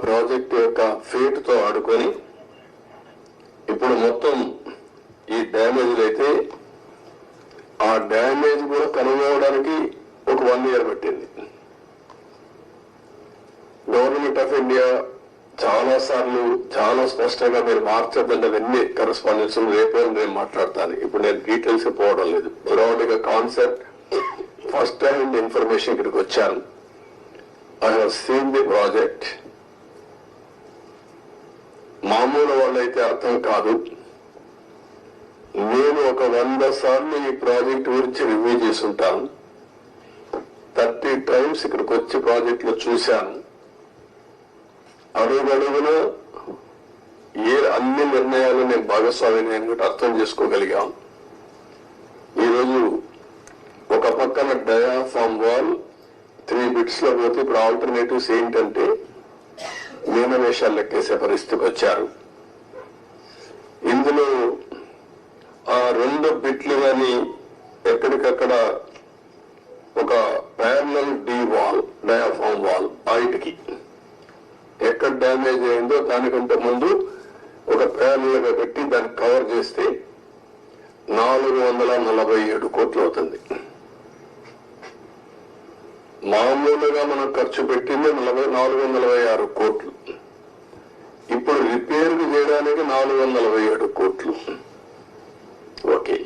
Project యొక్క fate తో ఆడుకొని ఇప్పుడు మొత్తం ఈ డ్యామేజ్ అయితే ఆ డ్యామేజ్ కూడా కనుగొనడానికి ఒక 1 year పట్టింది. గవర్నమెంట్ ఆఫ్ ఇండియా చాలా సార్లు చాలా స్పష్టంగా మీరు మార్చద్దంటే అవన్నీ కరెస్పాండెన్స్ రేపే నేను మాట్లాడతాను. ఇప్పుడు నేను డీటెయిల్స్ పోవడం లేదు. బ్రాడ్ గా కాన్సెప్ట్ ఫస్ట్ హ్యాండ్ ఇన్ఫర్మేషన్ ఇక్కడికి వచ్చాను. I have seen the project. మామూలు వాళ్ళైతే అర్థం కాదు. నేను ఒక 100 సార్లు ఈ ప్రాజెక్ట్ గురించి రివ్యూ చేసుంటాను. 30 times ఇక్కడికి వచ్చి ప్రాజెక్ట్ లో చూశాను. అడుగడుగున అన్ని నిర్ణయాలు నేను భాగస్వామిని అర్థం చేసుకోగలిగాను. ఈరోజు ఒక పక్కన డయాఫామ్ వాల్ 3 bits లో పోతే ఇప్పుడు ఆల్టర్నేటివ్స్ ఏంటంటే మీనవేషాలు లెక్కేసే పరిస్థితికి వచ్చారు. ఇందులో ఆ 2 బిట్లు కానీ ఎక్కడికక్కడ ఒక parallel D wall diaphragm wall హైట్కి ఎక్కడ డ్యామేజ్ అయిందో దానికంటే ముందు ఒక ప్యారలల్ గా పెట్టి దాన్ని కవర్ చేస్తే 447 కోట్లు అవుతుంది. మామూలుగా మనం ఖర్చు పెట్టింది 446 కోట్లు. ఇప్పుడు రిపేర్ చేయడానికి 447 కోట్లు. ఓకే,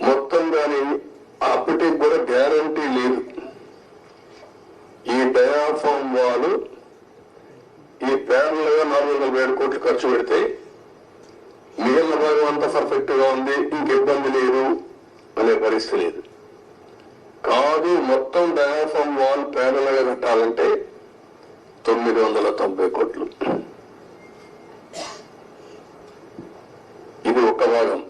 మొత్తం దాని అప్పటికి కూడా గ్యారంటీ లేదు. ఈ డయాఫామ్ వాల్ ఈ ప్యారల్ గా 447 కోట్లు ఖర్చు పెడితే మిగిలిన భాగం అంతా పర్ఫెక్ట్ గా ఉంది, ఇంక ఇబ్బంది లేదు అనే పరిస్థితి లేదు. కాదు, మొత్తం డయాఫామ్ వాల్ ప్యారల్ గా కట్టాలంటే 990 కోట్లు. ఇది ఒక భాగం.